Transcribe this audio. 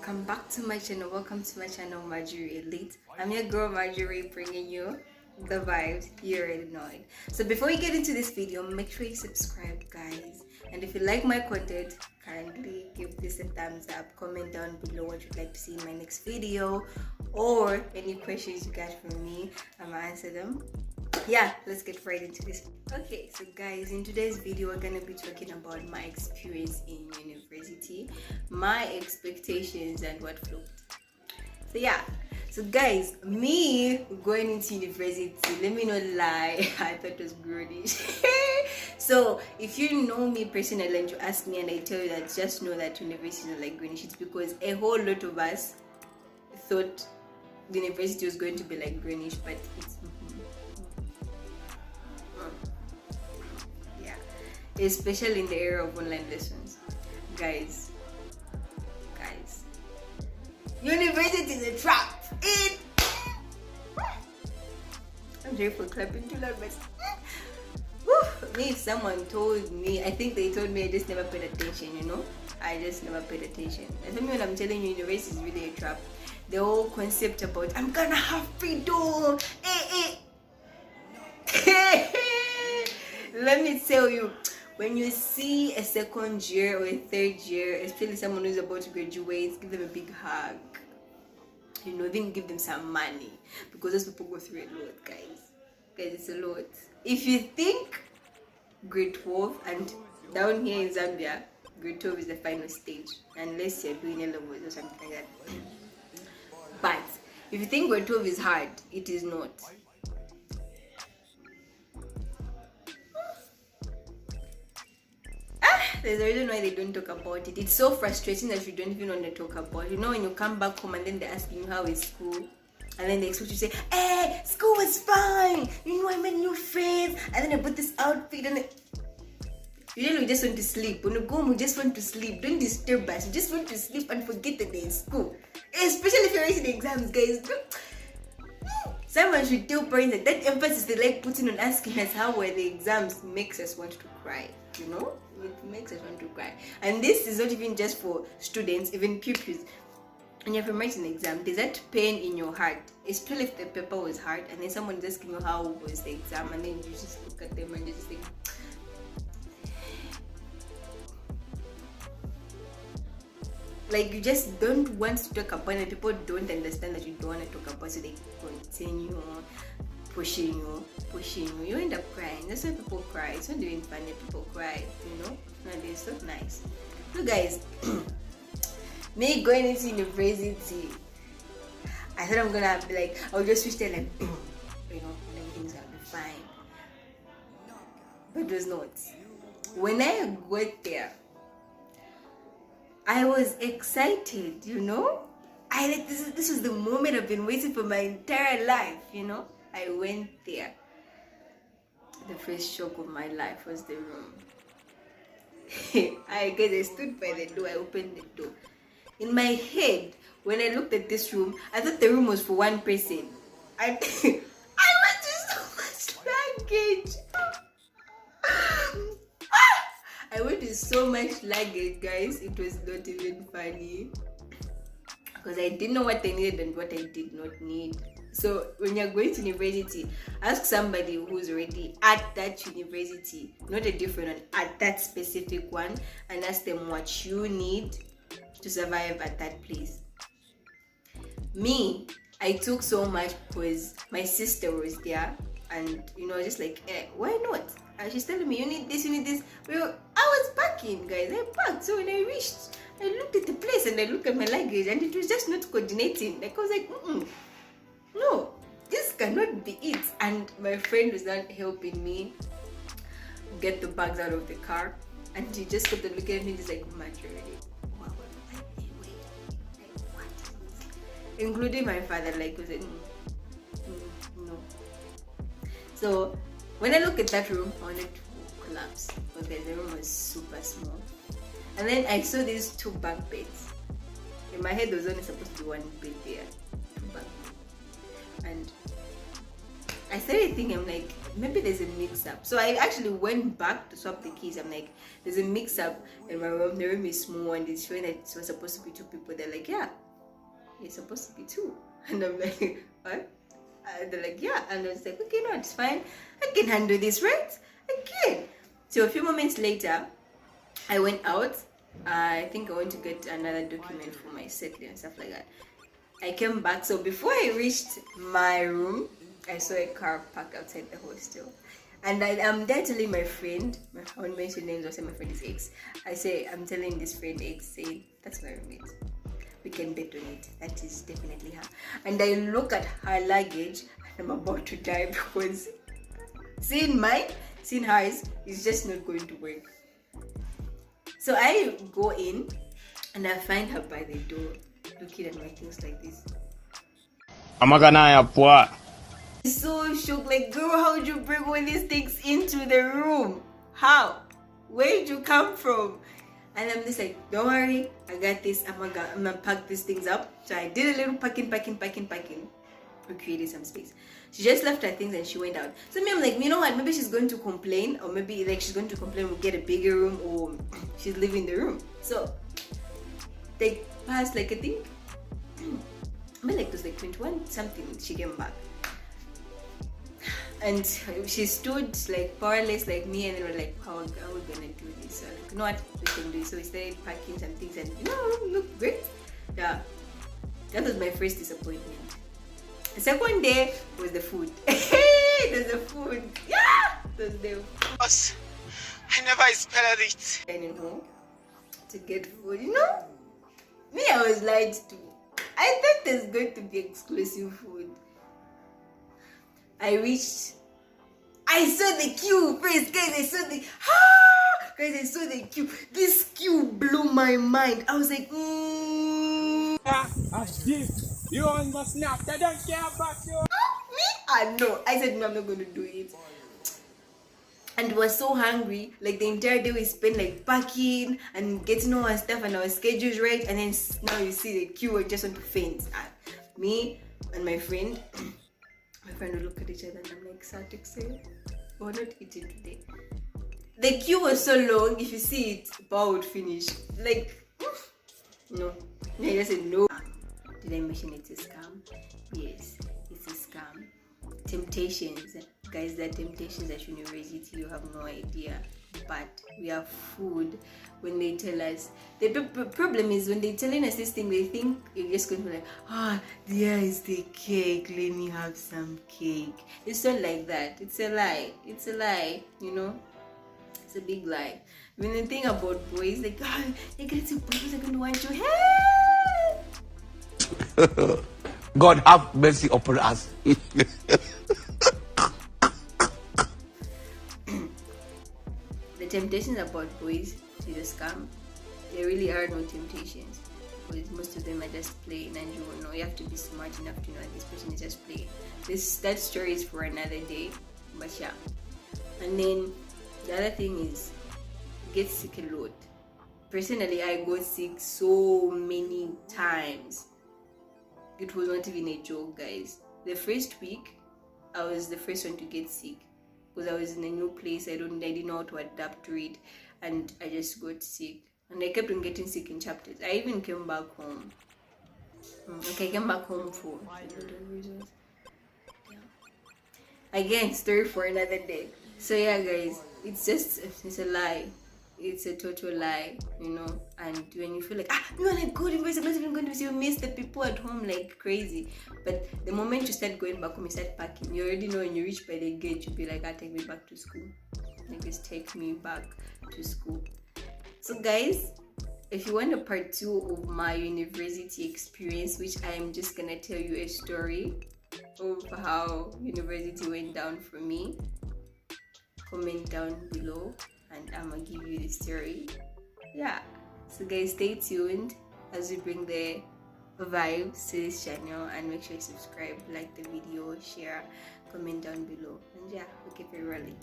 welcome back to my channel. Welcome to my channel, Marjorie Elite. I'm your girl Marjorie, bringing you the vibes. You already know it. So before you get into this video, make sure you subscribe, guys. And if you like my content, kindly give this a thumbs up. Comment down below what you'd like to see in my next video, or any questions you got from me. I'm gonna answer them. Yeah, let's get right into this. Okay, so guys, in today's video we're gonna be talking about my experience in university, my expectations, and what flopped. So yeah, so guys, me going into university, let me not lie, I thought it was grodish. So if you know me personally and you ask me and I tell you that, just know that university is like greenish. It's because a whole lot of us thought the university was going to be like greenish, but it's especially in the area of online lessons. Guys, university is a trap. I'm sorry for clapping too loud, but me, if someone told me, I think they told me, I just never paid attention, I just never paid attention. And tell me when I'm telling you university is really a trap. The whole concept about I'm gonna have freedom. Let me tell you, when you see a second year or a third year, especially someone who's about to graduate, give them a big hug. Then give them some money, because those people go through a lot, guys. Guys, it's a lot. If you think grade 12, and down here in Zambia, grade 12 is the final stage, unless you're doing A-levels or something like that. But if you think grade 12 is hard, it is not. There's a reason why they don't talk about it. It's so frustrating that you don't even want to talk about it. When you come back home and then they're asking you how is school, and then they expect you to say, hey, school was fine, I made new friends, and then I bought this outfit, and we just want to sleep. When you go home, we just want to sleep. Don't disturb us. We just want to sleep and forget that they're in school. Especially if you're writing exams, guys. Someone should tell parents that emphasis they like putting on asking us how were the exams makes us want to cry. It makes us want to cry. And this is not even just for students, even pupils. When you're writing an exam, there's that pain in your heart, especially if the paper was hard and then someone is asking you how was the exam, and then you just look at them and you just think, like, you just don't want to talk about it. People don't understand that you don't want to talk about it, so they continue pushing you. You end up crying. That's why people cry. It's not even funny. People cry, and it's not nice. So guys, me going into university, I thought I'm gonna be like, I'll just switch there, like, everything's gonna be fine. But it was not. When I got there, I was excited, this was the moment I've been waiting for my entire life, I went there. The first shock of my life was the room. I stood by the door, I opened the door. In my head, when I looked at this room, I thought the room was for one person. I went through so much luggage. I went with so much luggage, guys. It was not even funny, because I didn't know what I needed and what I did not need. So when you're going to university, ask somebody who's already at that university, not a different one, at that specific one, and ask them what you need to survive at that place. Me, I took so much because my sister was there, and just like, why not? And she's telling me, you need this. Well, I was packing, guys. I packed. So when I reached, I looked at the place and I looked at my luggage, and it was just not coordinating. Like, I was like, no, this cannot be it. And my friend was not helping me get the bags out of the car, and she just kept looking at me, just like, Marjorie, what? Including my father, like, was like, no. So when I look at that room, I wanted to collapse, because the room was super small. And then I saw these 2 bunk beds. In my head, there was only supposed to be 1 bed there, 2 bunk beds. And I started thinking, I'm like, maybe there's a mix-up. So I actually went back to swap the keys. I'm like, there's a mix-up in my room. The room is small and it's showing that it was supposed to be 2 people. They're like, yeah, it's supposed to be 2. And I'm like, what? And they're like, yeah. And I was like, okay, no, it's fine. I can handle this, right? I can. So a few moments later, I went out. I think I went to get another document for my settler and stuff like that. I came back. So before I reached my room, I saw a car parked outside the hostel. And I'm there telling my friend, I won't mention names, I'll say my friend is X. I'm telling this friend X, saying, that's my roommate. We can bet on it. That is definitely her. And I look at her luggage and I'm about to die because seeing hers is just not going to work. So I go in and I find her by the door looking at my things like this. So shocked, like, girl, how'd you bring all these things into the room? How? Where'd you come from? And I'm just like, don't worry, I got this. I'm gonna pack these things up. So I did a little packing. We created some space. She just left her things and she went out. So me, I'm like, you know what? Maybe she's going to complain, or maybe like she's going to complain we'll get a bigger room, or she's leaving the room. So they passed like, I think, I mean, like it was like 21 something. She came back. And she stood like powerless like me, and then we're like, how are we gonna do this? So like, you know what, we can do it. So we started packing some things and look great. Yeah, that was my first disappointment. The second day was the food. There's the food. Yeah, there's the food. I never expected it. Dining home to get food, Me, I was lied to. I thought there's going to be exclusive food. I saw the queue first, guys. I saw the queue. This queue blew my mind. I was like, You understand? They don't care about you. Me? I know. I said, no, I'm not going to do it. And we were so hungry. Like the entire day we spent like packing and getting all our stuff and our schedules right. And then now you see the queue, I just want to faint. Me and my friend. My friend will look at each other and I'm like, Satik, say, we're not eating today. The queue was so long, if you see it, power would finish. Like, no. I just said no. Did I mention it's a scam? Yes, it's a scam. Temptations. Guys, there are temptations at university, you have no idea. But we have food when they tell us. The problem is when they're telling us this thing, they think you're just going to be like, there is the cake, let me have some cake. It's not like that. It's a lie. It's a lie, It's a big lie. When they think about boys, like, they're going to boys are going to want your head. God have mercy upon us. The temptations about boys to the scam, there really are no temptations, because most of them are just playing, and you will know. You have to be smart enough to know that this person is just playing. That story is for another day, but yeah. And then the other thing is, get sick a lot. Personally, I got sick so many times. It was not even a joke, guys. The first week, I was the first one to get sick because I was in a new place. I didn't know how to adapt to it, and I just got sick. And I kept on getting sick in chapters. I even came back home. I came back home for reasons. Yeah. Again, story for another day. So yeah, guys, it's a lie. It's a total lie, and when you feel like, you want to go to university, I'm not even going to see, you miss the people at home like crazy. But the moment you start going back home, you start packing, you already know when you reach by the gate, you'll be like, take me back to school. Like, just take me back to school. So guys, if you want a part 2 of my university experience, which I am just gonna tell you a story of how university went down for me, comment down below and I'm gonna give you the story. Yeah, so guys, stay tuned as we bring the vibes to this channel, and make sure you subscribe, like the video, share, comment down below, and yeah, we'll keep it rolling.